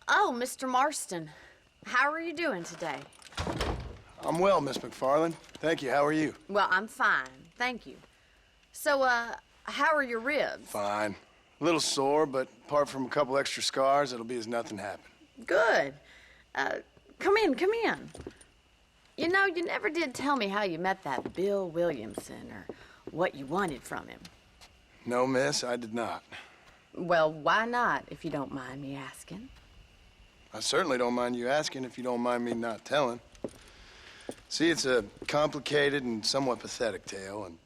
Oh, Mr. Marston. How are you doing today? I'm well, Miss McFarland. Thank you. How are you? Well, I'm fine. Thank you. So, how are your ribs? Fine. A little sore, but apart from a couple extra scars, it'll be as nothing happened. Good. Come in, come in. You know, you never did tell me how you met that Bill Williamson or what you wanted from him. No, miss, I did not. Well, why not, if you don't mind me asking? I certainly don't mind you asking if you don't mind me not telling. See, it's a complicated and somewhat pathetic tale, and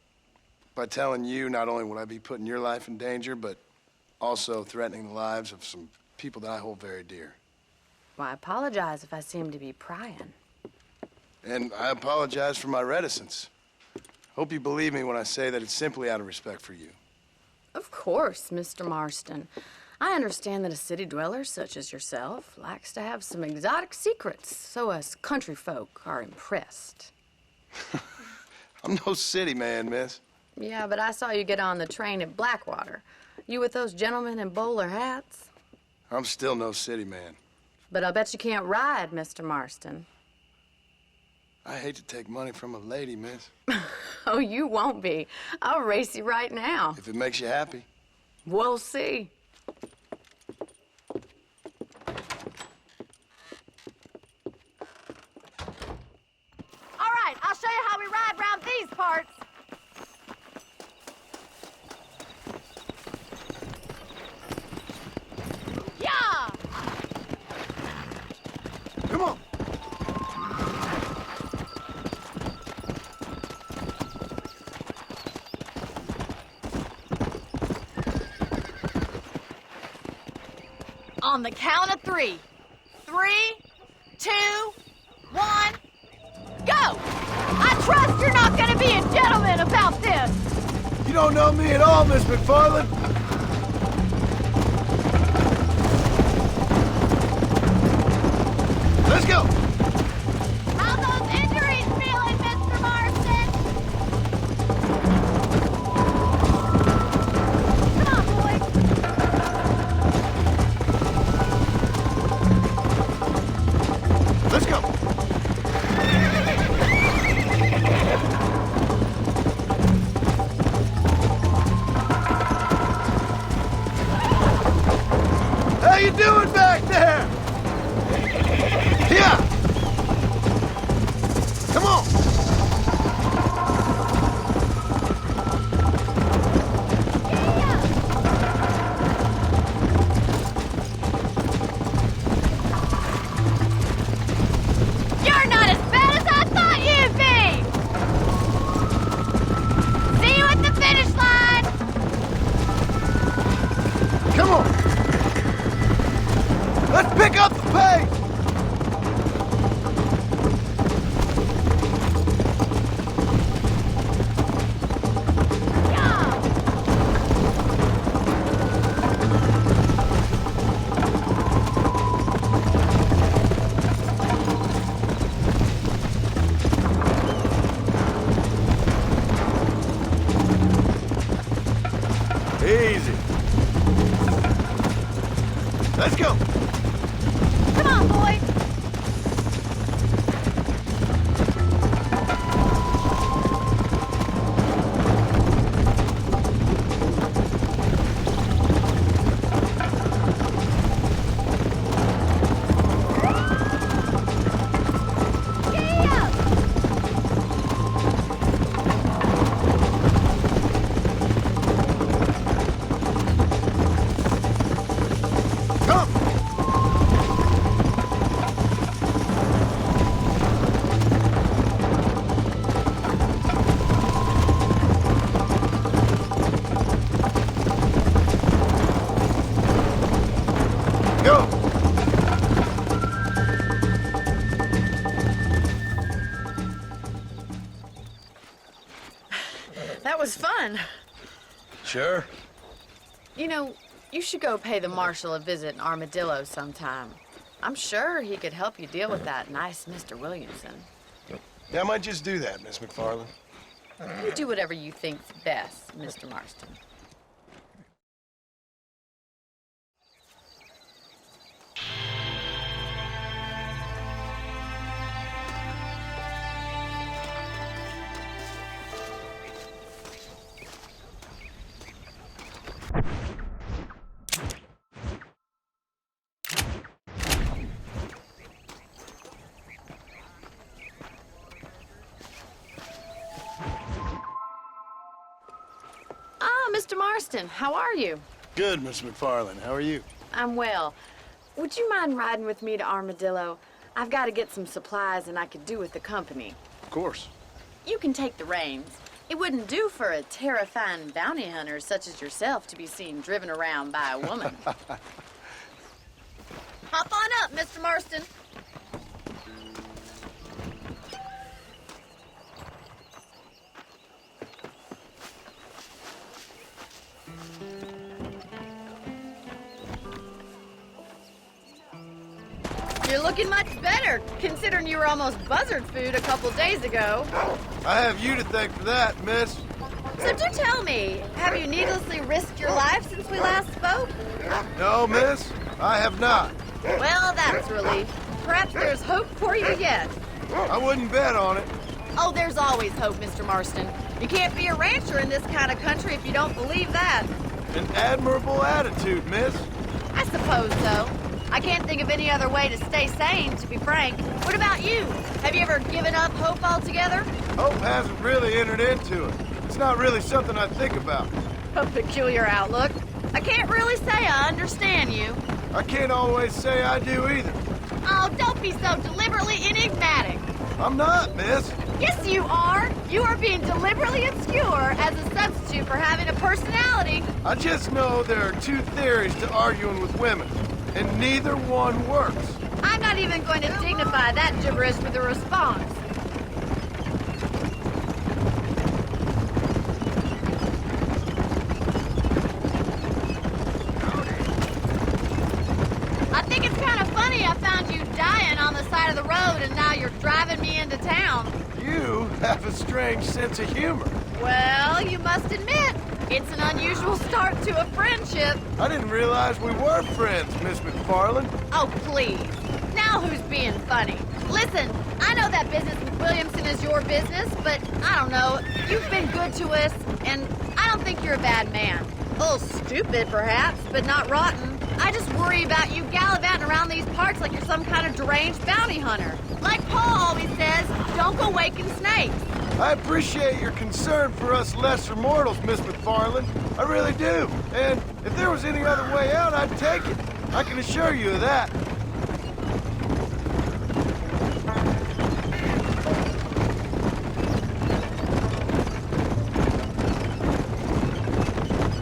by telling you, not only would I be putting your life in danger, but also threatening the lives of some people that I hold very dear. Well, I apologize if I seem to be prying. And I apologize for my reticence. Hope you believe me when I say that it's simply out of respect for you. Of course, Mr. Marston. I understand that a city dweller such as yourself likes to have some exotic secrets, so us country folk are impressed. I'm no city man, miss. Yeah, but I saw you get on the train at Blackwater. You with those gentlemen in bowler hats? I'm still no city man. But I'll bet you can't ride, Mr. Marston. I hate to take money from a lady, miss. Oh, you won't be. I'll race you right now. If it makes you happy. We'll see. All right, I'll show you how we ride round these parts. Yeah! Come on. On the count of 3. 3, 2, 1, go! I trust you're not gonna be a gentleman about this. You don't know me at all, Miss McFarland. Let's go. How those injuries feeling, Mr. Marston? Come on, boys. Let's go. How you doing back there? Yeah. Come on. You're not as bad as I thought you'd be! See you at the finish line! Come on. Let's pick up the pace. Yeah! Easy. Let's go. Come on, boys! Yeah! Come. Go. That was fun. Sure. You know, you should go pay the marshal a visit in Armadillo sometime. I'm sure he could help you deal with that nice Mr. Williamson. Yeah, I might just do that, Miss McFarland. You do whatever you think's best, Mr. Marston. Mr. Marston. How are you? Good, Miss McFarland. How are you? I'm well. Would you mind riding with me to Armadillo? I've got to get some supplies and I could do with the company. Of course. You can take the reins. It wouldn't do for a terrifying bounty hunter such as yourself to be seen driven around by a woman. Hop on up, Mr. Marston. You're looking much better, considering you were almost buzzard food a couple days ago. I have you to thank for that, miss. So do tell me, have you needlessly risked your life since we last spoke? No, miss, I have not. Well, that's a relief. Perhaps there's hope for you yet. I wouldn't bet on it. Oh, there's always hope, Mr. Marston. You can't be a rancher in this kind of country if you don't believe that. An admirable attitude, miss. I suppose so. I can't think of any other way to stay sane, to be frank. What about you? Have you ever given up hope altogether? Hope hasn't really entered into it. It's not really something I think about. A peculiar outlook. I can't really say I understand you. I can't always say I do either. Oh, don't be so deliberately enigmatic. I'm not, miss. Yes, you are. You are being deliberately obscure as a substitute for having a personality. I just know there are two theories to arguing with women, and neither one works. I'm not even going to dignify that gibberish with a response. I think it's kind of funny I found you dying on the side of the road and now you're driving me into town. You have a strange sense of humor. Well, you must admit, it's an unusual start to a friendship. I didn't realize we were friends, Miss McFarland. Oh, please. Now who's being funny? Listen, I know that business with Williamson is your business, but I don't know. You've been good to us, and I don't think you're a bad man. A little stupid, perhaps, but not rotten. I just worry about you gallivanting around these parts like you're some kind of deranged bounty hunter. Like Paul always says, don't go waking snakes. I appreciate your concern for us lesser mortals, Miss McFarland. I really do. And if there was any other way out, I'd take it. I can assure you of that.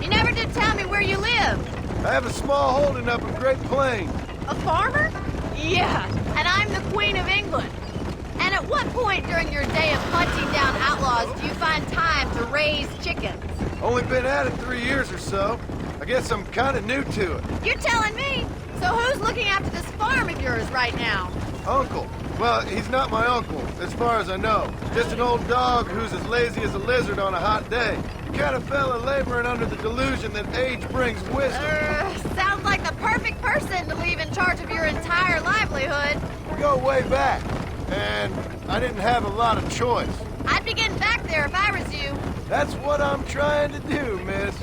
You never did tell me where you live. I have a small holding up in Great Plains. A farmer? Yeah, and I'm the Queen of England. And at what point during your day of hunting down outlaws do you find time to raise chickens? Only been at it 3 years or so. I guess I'm kind of new to it. You're telling me? So who's looking after this farm of yours right now? Uncle. Well, he's not my uncle, as far as I know. Just an old dog who's as lazy as a lizard on a hot day. The kind of fella laboring under the delusion that age brings wisdom. Sounds like the perfect person to leave in charge of your entire livelihood. We go way back, and I didn't have a lot of choice. I'd be getting back there if I was you. That's what I'm trying to do, miss.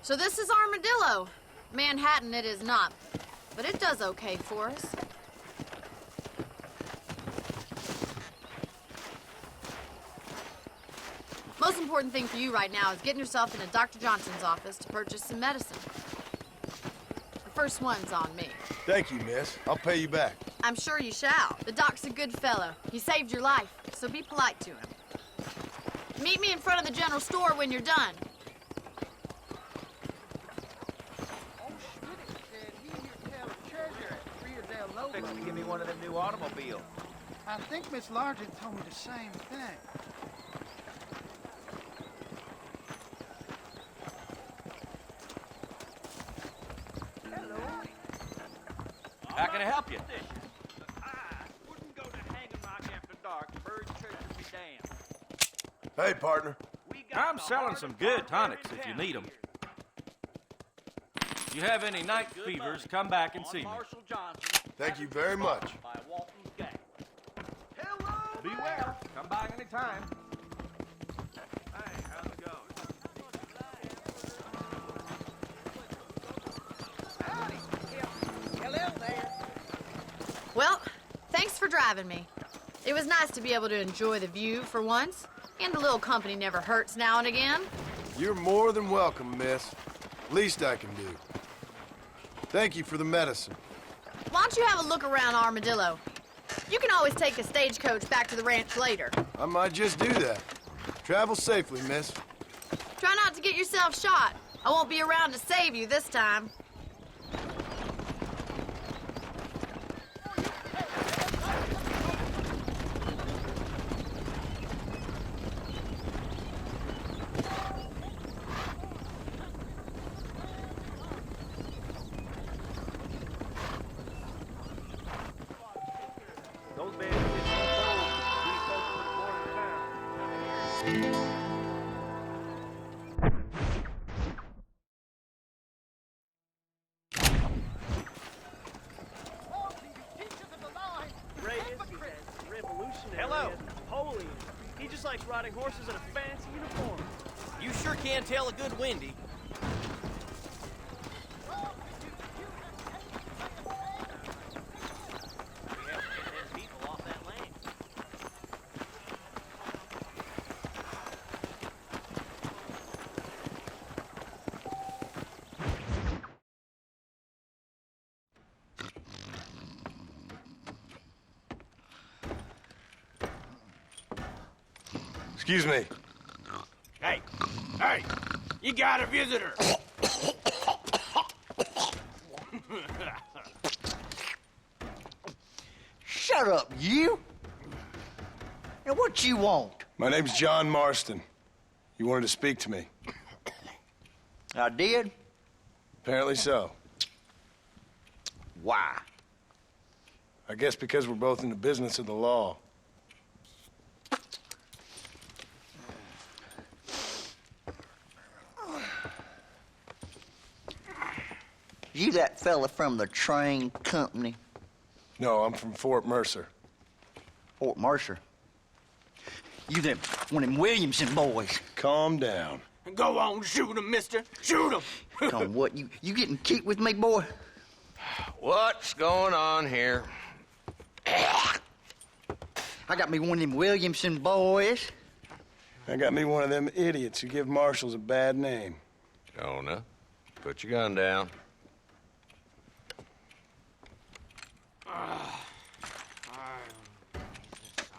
So this is Armadillo. Manhattan it is not, but it does okay for us. Most important thing for you right now is getting yourself into Dr. Johnson's office to purchase some medicine. The first one's on me. Thank you, miss. I'll pay you back. I'm sure you shall. The doc's a good fellow. He saved your life, so be polite to him. Meet me in front of the general store when you're done. Fixing to give me one of them new automobiles. I think Miss Largent told me the same thing. How can I help you? I wouldn't go to Hangamack after dark. Bird church be damned. Hey, partner. We got I'm the selling hardest some good hardware tonics in if you town need 'em. here. you have any night fevers, come back and see me. Marshall Johnson. Thank you very much. By Walton's gang. Beware. Come by anytime. Hey, how's it going? Hello there. Well, thanks for driving me. It was nice to be able to enjoy the view for once, and a little company never hurts now and again. You're more than welcome, miss. Least I can do. Thank you for the medicine. Why don't you have a look around Armadillo? You can always take a stagecoach back to the ranch later. I might just do that. Travel safely, miss. Try not to get yourself shot. I won't be around to save you this time. Those bandits get so bold. These folks were born in town. Ray is that revolutionary. Hello. as Napoleon. He just likes riding horses in a fancy uniform. You sure can tell a good Wendy. We have to get 10 people off that lane. Excuse me. Hey, hey, you got a visitor. Shut up, you! Now, what you want? My name's John Marston. You wanted to speak to me. I did? Apparently so. Why? I guess because we're both in the business of the law. You that fella from the train company, No, I'm from Fort Mercer. Fort Mercer? You them, one of them Williamson boys. Calm down. Go on, shoot him, mister. Shoot him. Come on, what, you getting kicked with me, boy? What's going on here? I got me one of them Williamson boys. I got me one of them idiots who give marshals a bad name. Jonah, put your gun down.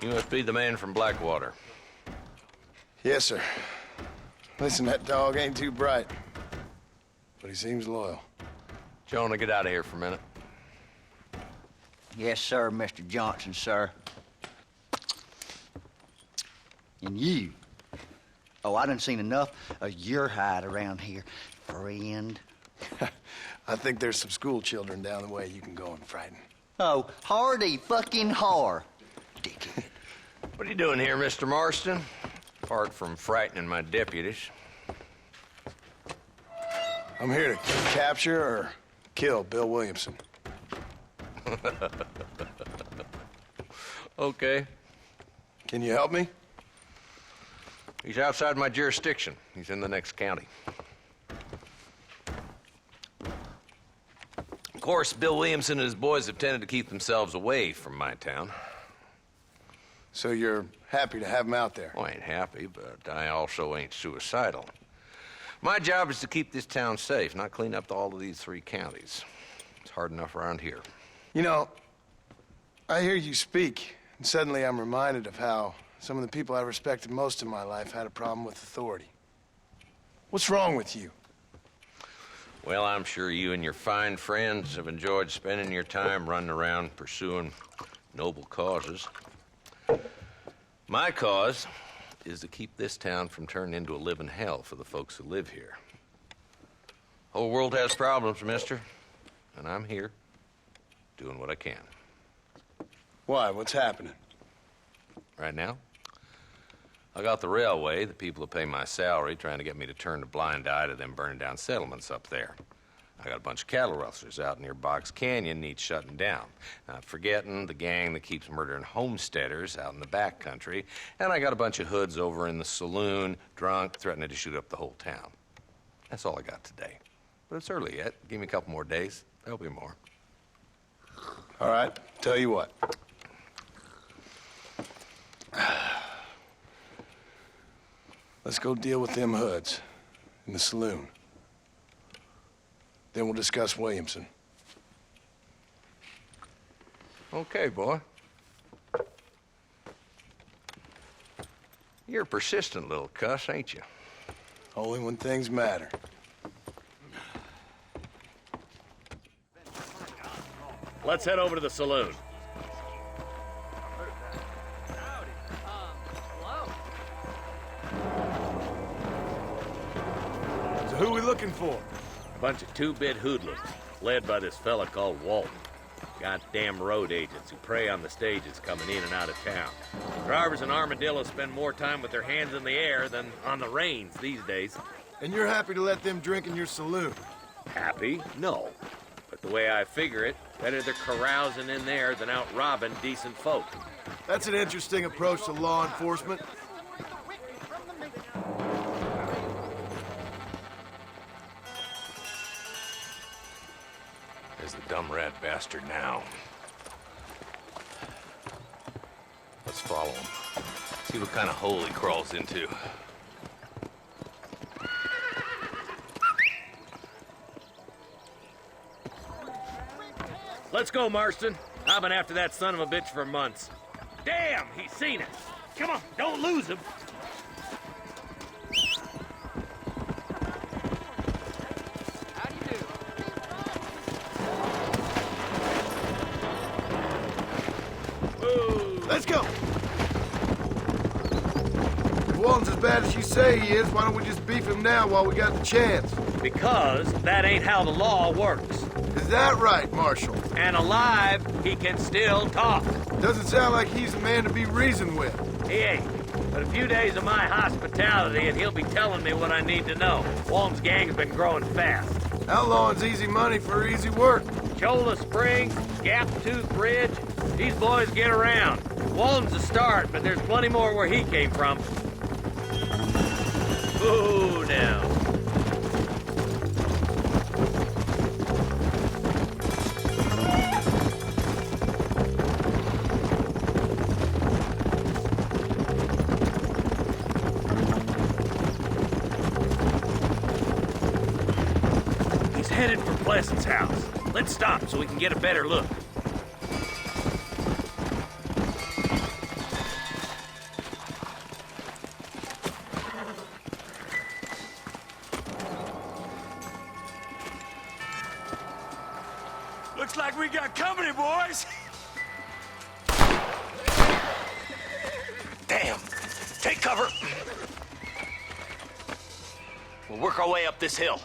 You must be the man from Blackwater. Yes, sir. Listen, that dog ain't too bright, but he seems loyal. Jonah, get out of here for a minute. Yes, sir, Mr. Johnson, sir. And you. Oh, I done seen enough of your hide around here, friend. I think there's some school children down the way you can go and frighten. Oh, hardy fucking har. Dickhead. What are you doing here, Mr. Marston? Apart from frightening my deputies. I'm here to capture or kill Bill Williamson. Okay. Can you help me? He's outside my jurisdiction. He's in the next county. Of course, Bill Williamson and his boys have tended to keep themselves away from my town. So you're happy to have him out there? Well, I ain't happy, but I also ain't suicidal. My job is to keep this town safe, not clean up all of these 3 counties. It's hard enough around here. You know, I hear you speak, and suddenly I'm reminded of how some of the people I respected most in my life had a problem with authority. What's wrong with you? Well, I'm sure you and your fine friends have enjoyed spending your time running around pursuing noble causes. My cause is to keep this town from turning into a living hell for the folks who live here. Whole world has problems, mister, and I'm here doing what I can. Why? What's happening? Right now, I got the railway, the people who pay my salary, trying to get me to turn a blind eye to them burning down settlements up there. I got a bunch of cattle rustlers out near Box Canyon needs shutting down. Not forgetting the gang that keeps murdering homesteaders out in the back country. And I got a bunch of hoods over in the saloon, drunk, threatening to shoot up the whole town. That's all I got today. But it's early yet. Give me a couple more days. There'll be more. All right, tell you what. Let's go deal with them hoods in the saloon. Then we'll discuss Williamson. Okay, boy. You're a persistent little cuss, ain't you? Only when things matter. Let's head over to the saloon. So who we looking for? A bunch of two-bit hoodlums, led by this fella called Walton. Goddamn road agents who prey on the stages coming in and out of town. Drivers in Armadillo spend more time with their hands in the air than on the reins these days. And you're happy to let them drink in your saloon? Happy? No. But the way I figure it, better they're carousing in there than out robbing decent folk. That's an interesting approach to law enforcement. There's the dumb rat bastard now. Let's follow him. See what kind of hole he crawls into. Let's go, Marston. I've been after that son of a bitch for months. Damn, he's seen us. Come on, don't lose him. Let's go! If Walton's as bad as you say he is, why don't we just beef him now while we got the chance? Because that ain't how the law works. Is that right, Marshal? And alive, he can still talk. Doesn't sound like he's a man to be reasoned with. He ain't. But a few days of my hospitality and he'll be telling me what I need to know. Walton's gang's been growing fast. Outlawing's easy money for easy work. Cholla Springs, Gap Tooth Bridge, these boys get around. Walton's a start, but there's plenty more where he came from. Ooh, now. He's headed for Pleasant's house. Let's stop so we can get a better look. Looks like we got company, boys. Damn. Take cover. We'll work our way up this hill.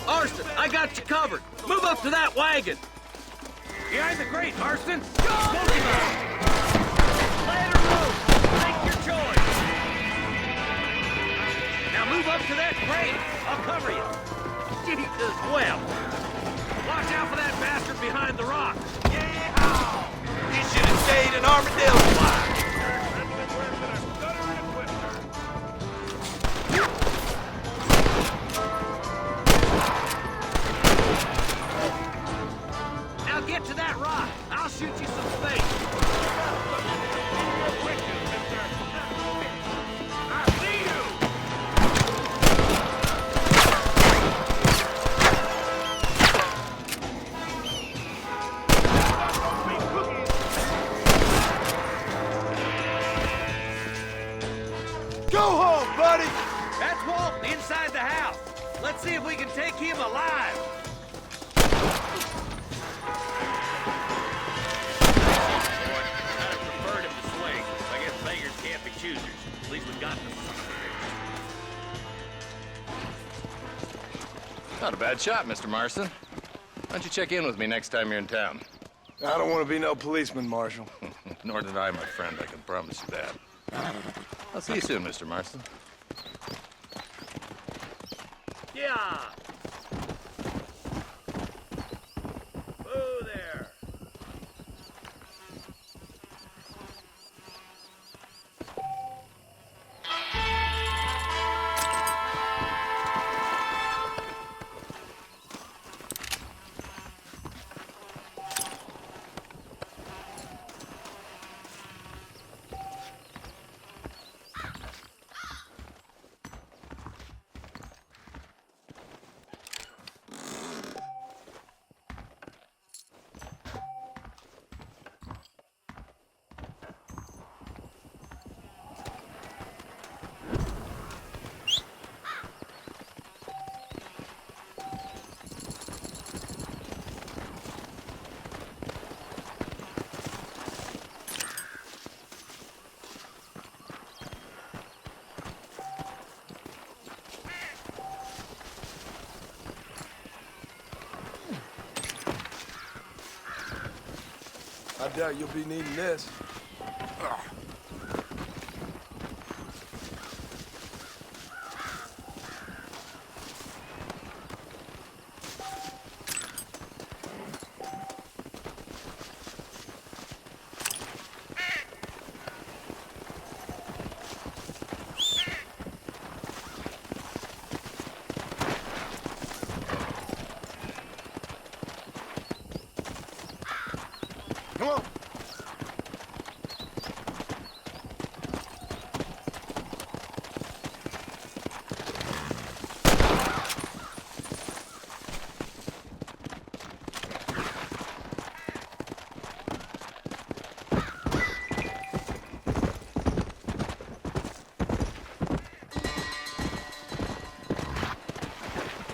Marston, I got you covered. Move up to that wagon. Behind the grate, Marston. Smoke him out. Lay the road. Make your choice. Now move up to that grate. I'll cover you. Jesus, well. Watch out for that bastard behind the rock. Yeah! You should have stayed in Armadillo line. Now get to that rock. I'll shoot you some space. I see you! Go home, buddy! That's Walton inside the house. Let's see if we can take him alive. I'd have preferred him to swing. I guess beggars can't be choosers. At least we got the Not a bad shot, Mr. Marston. Why don't you check in with me next time you're in town? I don't want to be no policeman, Marshal. Nor did I, my friend. I can promise you that. I'll see you soon, Mr. Marston. Hiya! Whoa there! I doubt you'll be needing this. Come on.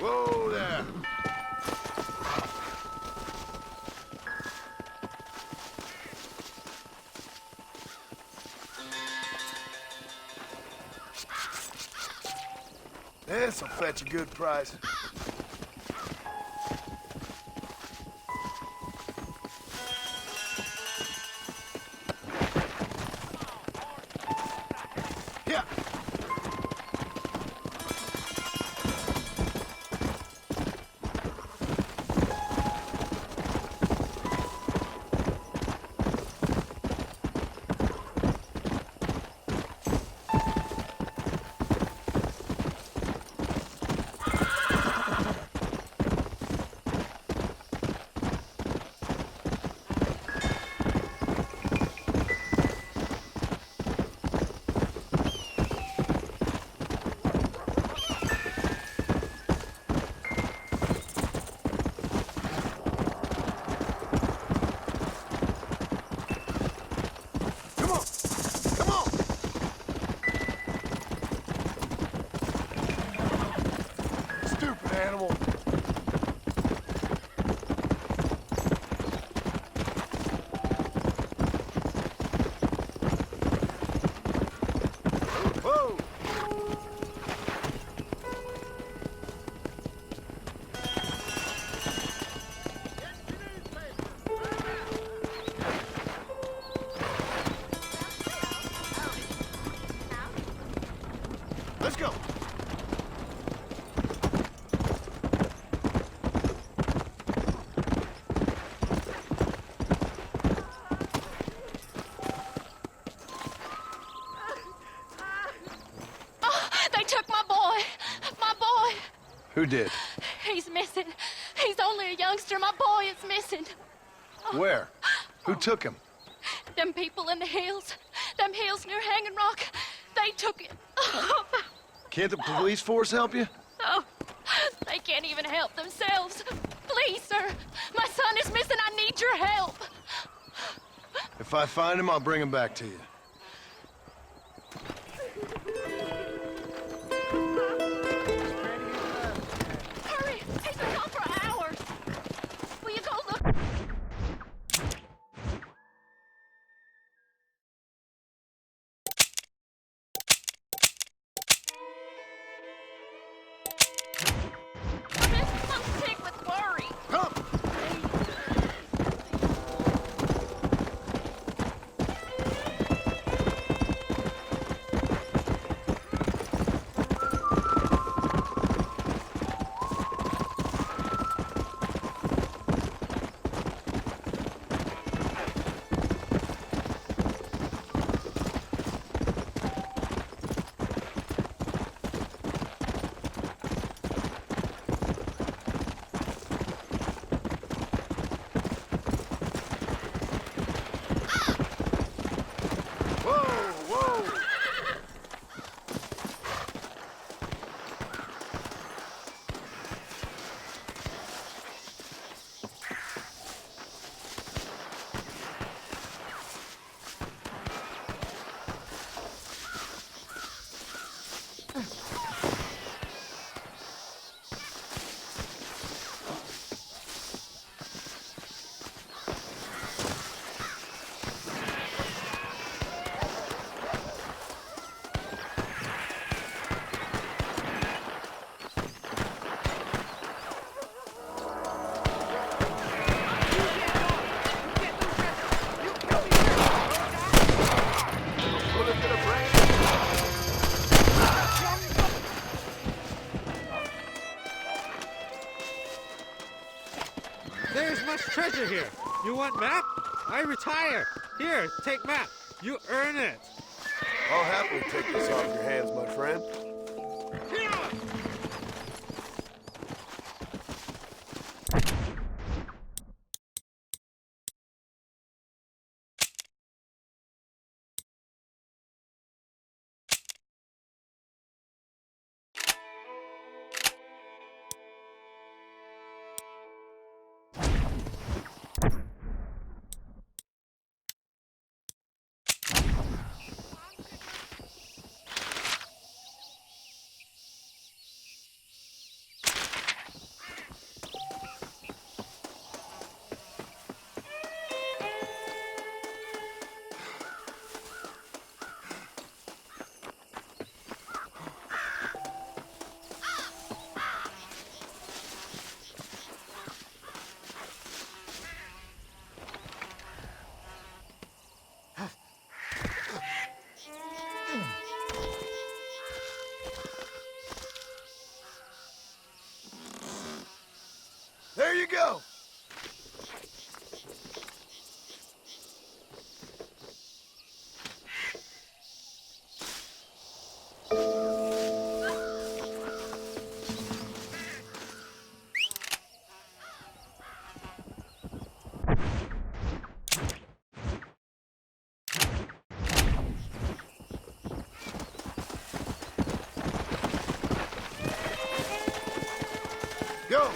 Whoa there. This'll fetch a good price. Yeah. Animal. Whoa! Let's go. Who did? He's missing. He's only a youngster. My boy is missing. Where? Who took him? Them people in the hills. Them hills near Hanging Rock. They took him. Can't the police force help you? Oh, they can't even help themselves. Please, sir. My son is missing. I need your help. If I find him, I'll bring him back to you. Hurry. He's been gone for hours. Will you go look? I'm sick with worry. Come! There's much treasure here. You want map? I retire. Here, take map. You earn it. I'll happily take this off your hands, my friend. There you go. Go.